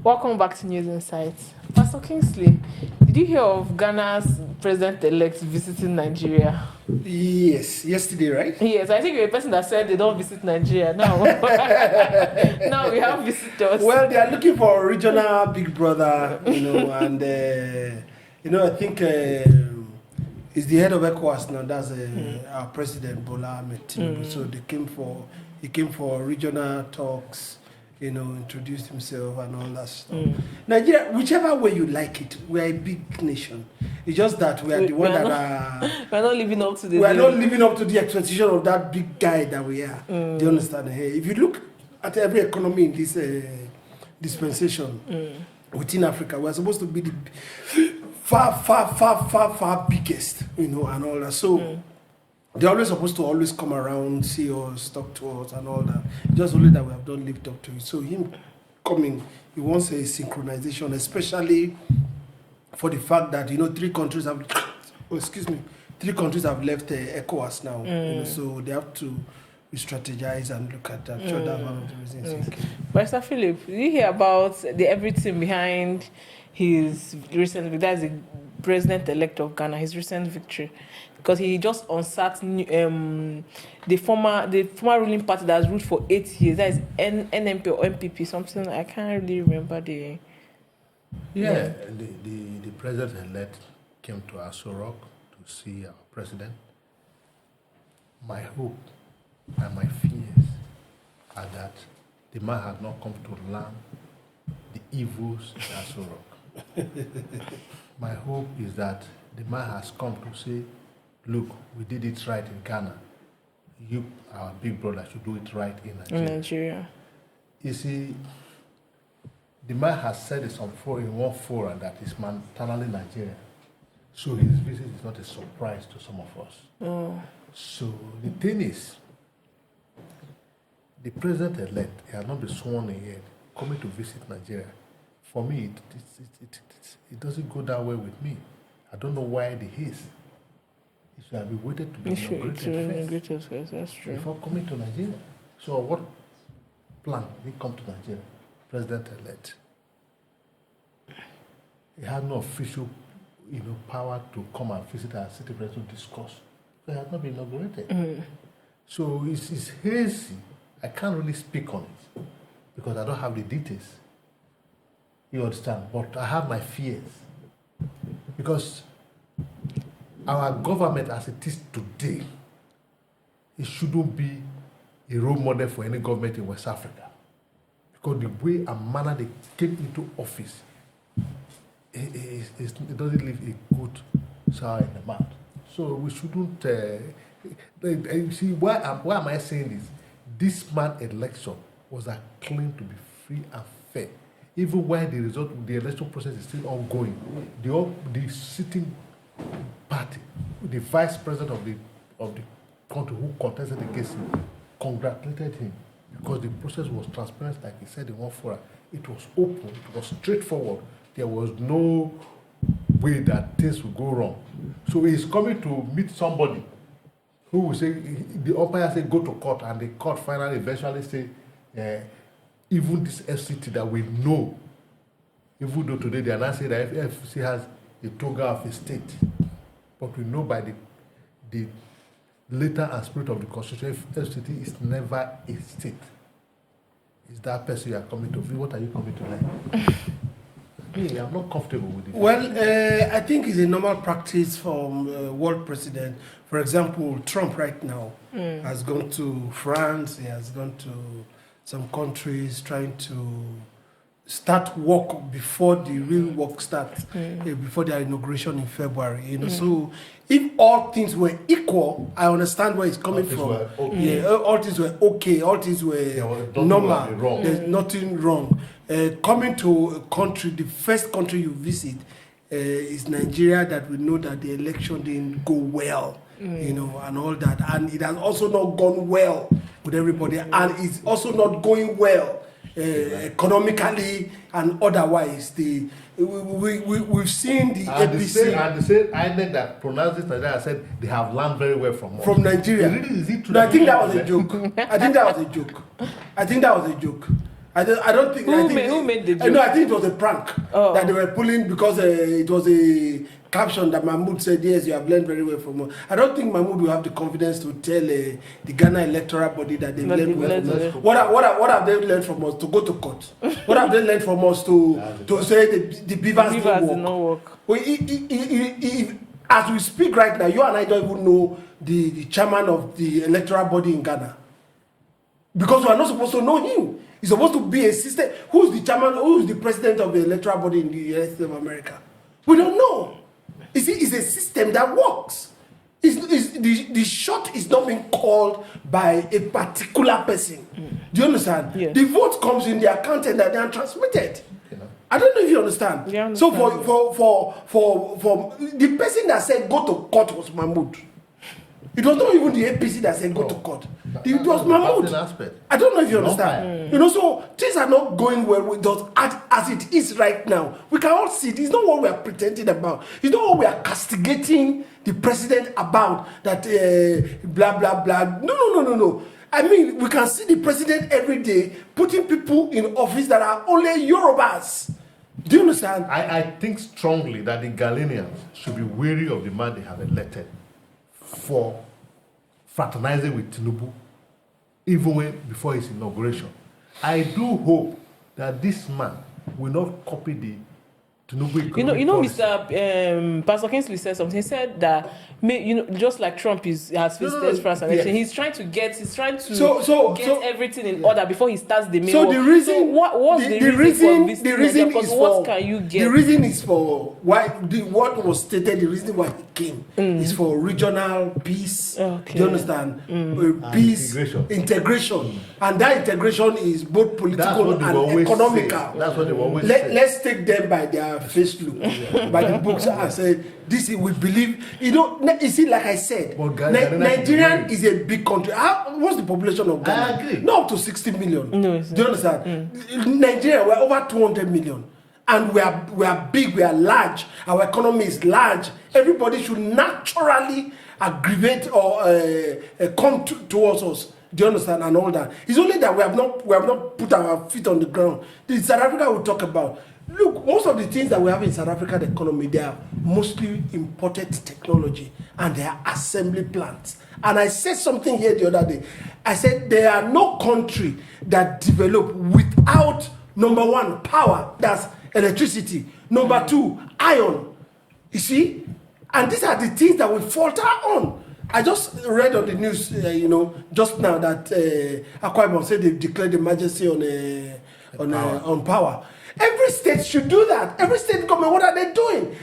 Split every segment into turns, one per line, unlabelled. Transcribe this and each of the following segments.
Welcome back to News Insights. Pastor Kingsley, did you hear of Ghana's President-elect visiting Nigeria?
Yes, yesterday, right?
Yes, I think you're a person that said they don't visit Nigeria now. Now we have visitors.
Well, they are looking for a regional big brother, and I think he's the head of ECOWAS now. That's our President Bola Tinubu. So he came for regional talks. Introduced himself and all that stuff. Nigeria, whichever way you like it, we are a big nation. It's just that we are the one that are.
We're not living up to the.
We are not living up to the expectation of that big guy that we are. Do you understand? If you look at every economy in this dispensation within Africa, we are supposed to be the far biggest, and all that. So. They're always supposed to always come around, see us, talk to us, and all that. Just only that we have not lived up to it. So him coming, he wants a synchronization, especially for the fact that three countries have left ECOWAS now. So they have to strategize and look at that. So that's one of the reasons.
Pastor Philip, did you hear about everything behind his recent? That's the President-elect of Ghana, his recent victory. Because he just unsat the former ruling party that has ruled for 8 years. That is NMP or MPP, something I can't really remember the.
Yeah. The president-elect came to Aso Rock to see our president. My hope and my fears are that the man has not come to learn the evils in Aso Rock. My hope is that the man has come to say, look, we did it right in Ghana. You, our big brother, should do it right in Nigeria. You see, the man has said it in one forum that is maternally Nigerian. So his visit is not a surprise to some of us. So the thing is, the president-elect has not been sworn in yet, coming to visit Nigeria. For me, it doesn't go that way with me. I don't know why the haste. It should have been waited to be inaugurated first.
That's true.
Before coming to Nigeria. So what plan did he come to Nigeria? President-elect. He had no official power to come and visit our city president to discuss. So he has not been inaugurated. So it's hazy. I can't really speak on it because I don't have the details. You understand? But I have my fears. Because our government as it is today, it shouldn't be a role model for any government in West Africa. Because the way and manner they came into office, it doesn't leave a good sour in the mouth. So we shouldn't, see, why am I saying this? This man's election was acclaimed to be free and fair. Even while the election process is still ongoing, the sitting party, the vice president of the country who contested against him, congratulated him because the process was transparent, like he said in one forum. It was open, it was straightforward. There was no way that things would go wrong. So he's coming to meet somebody who will say, the umpire say go to court, and the court finally eventually say, even this FCT that we know, even though today they are not saying that FCT has a toga of a state, but we know by the letter and spirit of the Constitution, FCT is never a state. Is that person you are coming to view? What are you coming to learn? Me, I'm not comfortable with it.
Well, I think it's a normal practice from world president. For example, Trump right now has gone to France, he has gone to some countries trying to start work before the real work starts, before their inauguration in February. So if all things were equal, I understand where it's coming from.
Okay.
Yeah, all things were okay, all things were normal. There's nothing wrong. Coming to a country, the first country you visit is Nigeria, that we know that the election didn't go well, and all that. And it has also not gone well with everybody, and it's also not going well economically and otherwise. We've seen the APC.
And the same INEC that pronounced this Nigeria said they have learned very well from us.
From Nigeria.
Is it true?
No, I think that was a joke. I think that was a joke. I don't think.
Who made the joke?
No, I think it was a prank that they were pulling because it was a caption that Mahmoud said, yes, you have learned very well from us. I don't think Mahmoud will have the confidence to tell the Ghana electoral body that they've learned well from us. What have they learned from us? To go to court. What have they learned from us to say the beavers did not work? Well, as we speak right now, you and I don't even know the chairman of the electoral body in Ghana. Because we are not supposed to know him. He's supposed to be a system. Who's the chairman? Who's the president of the electoral body in the United States of America? We don't know. You see, it's a system that works. The shot is not being called by a particular person. Do you understand?
Yes.
The vote comes in the account and they are transmitted. I don't know if you understand.
Yeah,
so for the person that said go to court was Mahmoud. It was not even the APC that said go to court. It was Mahmoud. I don't know if you understand. You know, so things are not going well with us as it is right now. We can all see it. It's not what we are pretending about. It's not what we are castigating the president about that blah blah blah. No. I mean, we can see the president every day putting people in office that are only Yorubas. Do you understand?
I think strongly that the Ghanaians should be wary of the man they have elected for fraternizing with Tinubu, even before his inauguration. I do hope that this man will not copy the Tinubu.
You know, Mr. Pastor Kingsley said something. He said that, just like Trump has visited France and everything, he's trying to get everything in order before he starts the main work.
The reason,
so what's the reason for visiting Nigeria? What can you get?
The reason is for what was stated. The reason why he came is for regional peace. Okay. Do you understand? Peace, integration, and that integration is both political and economical.
That's what they always say.
Let's take them by their face look, by the books, and say this we believe. You see, like I said, Nigeria is a big country. What's the population of Ghana?
I agree.
Not up to 60 million. No, do you understand? Nigeria, we're over 200 million. And we are big, we are large. Our economy is large. Everybody should naturally aggravate or come towards us. Do you understand? And all that. It's only that we have not put our feet on the ground. The South Africa we talk about. Look, most of the things that we have in South Africa, the economy, they are mostly imported technology and they are assembly plants. And I said something here the other day. I said there are no country that develop without, number one, power, that's electricity. Number two, iron. You see? And these are the things that we falter on. I just read on the news, just now that Akwa Ibom said they've declared emergency on power. Every state should do that. Every state government, what are they doing?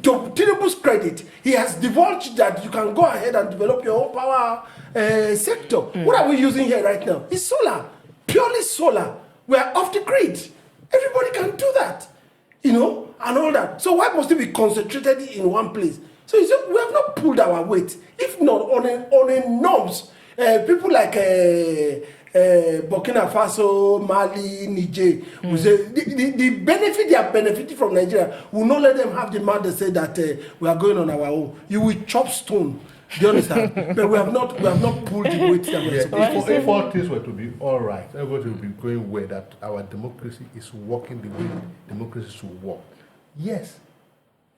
To Tinubu's credit, he has divulged that you can go ahead and develop your own power sector. What are we using here right now? It's solar, purely solar. We are off the grid. Everybody can do that, and all that. So why must it be concentrated in one place? So we have not pulled our weight. If not on a norms, people like Burkina Faso, Mali, Niger, will say the benefit they are benefiting from Nigeria will not let them have the man that say that we are going on our own. You will chop stone. Do you understand? But we have not pulled the weight that we are supposed to.
If all things were to be all right, everybody will be going where that our democracy is working the way democracy should work. Yes,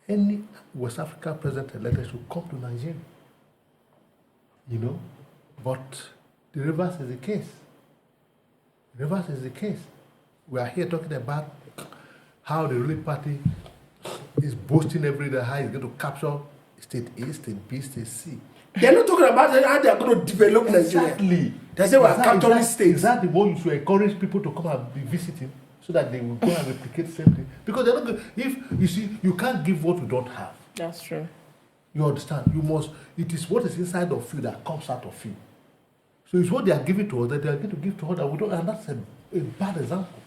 any West African president-elect should come to Nigeria. But the reverse is the case. The reverse is the case. We are here talking about how the ruling party is boasting every day how it's going to capture state A, state B, state C.
They're not talking about how they are going to develop Nigeria.
Exactly.
They say we are capturing states.
Is that the one you should encourage people to come and be visiting so that they will go and replicate the same thing? Because they're not going, if you see, you can't give what you don't have.
That's true.
You understand? It is what is inside of you that comes out of you. So it's what they are giving to us that they are going to give to others. And that's a bad example.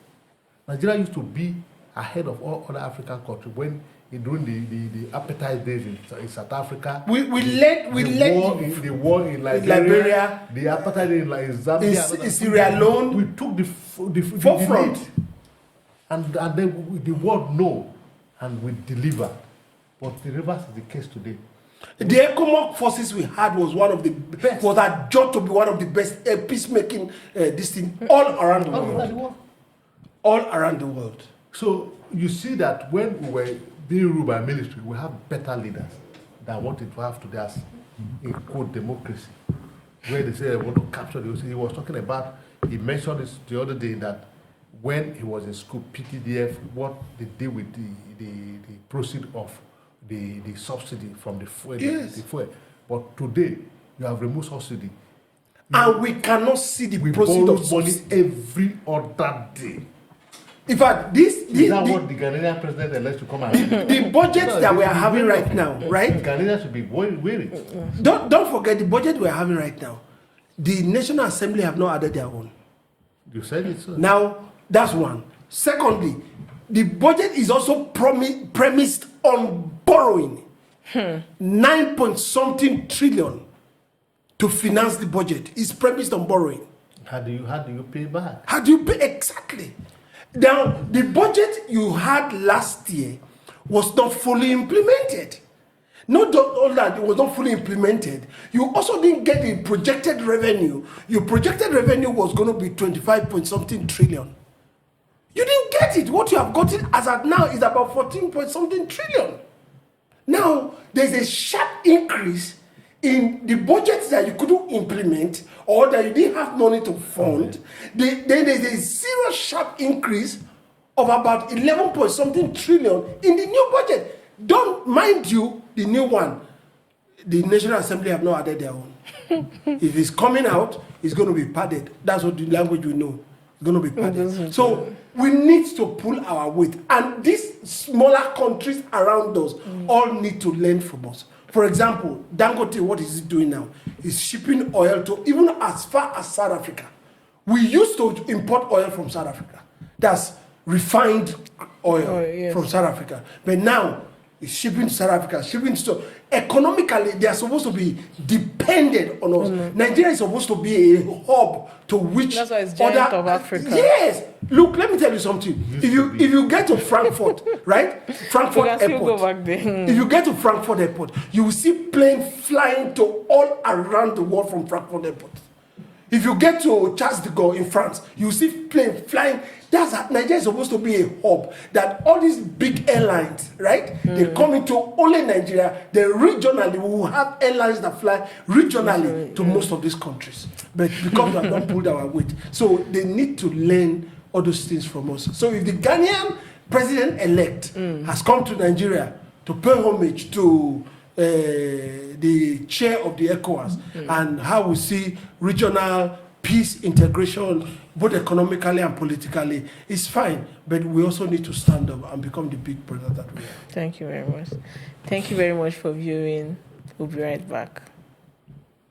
Nigeria used to be ahead of all other African countries when during the apartheid days in South Africa.
We led
the war in Liberia, the apartheid in Zambia,
in Sierra Leone.
We took the
forefront,
and then the world know, and we deliver. But the reverse is the case today.
The ECOWAS forces we had was one of the best. Was adjudged to be one of the best peacemaking this thing all around the world. All around the world.
So you see that when we were being ruled by military, we have better leaders than what it have today as in quote democracy, where they say they want to capture the. He was talking about. He mentioned this the other day that when he was in school, PTDF, what they did with the proceed of the subsidy from the fuel,
yes.
the fuel. But today you have removed subsidy,
and we cannot see the proceed of
money
subsidy
every other day.
In fact,
is that what the Ghanaian president-elect to come out?
The budget that we are having right now, right?
Ghanaians should be worried.
Don't forget the budget we are having right now. The National Assembly have not added their own.
You said it, sir.
Now, that's one. Secondly, the budget is also premised on borrowing 9-point-something trillion to finance the budget. It's premised on borrowing.
How do you pay back?
How do you pay exactly? Now, the budget you had last year was not fully implemented. Not all that it was not fully implemented. You also didn't get the projected revenue. Your projected revenue was going to be 25-point-something trillion. You didn't get it. What you have gotten as at now is about 14-point-something trillion. Now, there's a sharp increase in the budgets that you couldn't implement or that you didn't have money to fund. Then there's a serious sharp increase of about 11-point-something trillion in the new budget. Don't mind you, the new one. The National Assembly have not added their own. If it's coming out, it's going to be padded. That's what the language we know. It's going to be padded. So we need to pull our weight. And these smaller countries around us all need to learn from us. For example, Dangote, what is it doing now? Is shipping oil to even as far as South Africa. We used to import oil from South Africa. That's refined oil from South Africa. But now, it's shipping to South Africa, shipping to... Economically, they are supposed to be dependent on us. Nigeria is supposed to be a hub to which...
That's why it's giant of Africa.
Yes! Look, let me tell you something. If you get to Frankfurt, right? Frankfurt Airport. Go back there. If you get to Frankfurt Airport, you will see planes flying to all around the world from Frankfurt Airport. If you get to Charles de Gaulle in France, you see planes flying. Nigeria is supposed to be a hub that all these big airlines, right? They come into only Nigeria. They regionally, we will have airlines that fly regionally to most of these countries. But because we have not pulled our weight, so they need to learn all those things from us. So if the Ghanaian president-elect has come to Nigeria to pay homage to the chair of the ECOWAS and how we see regional peace integration, both economically and politically, is fine. But we also need to stand up and become the big brother that we are.
Thank you very much. Thank you very much for viewing. We'll be right back.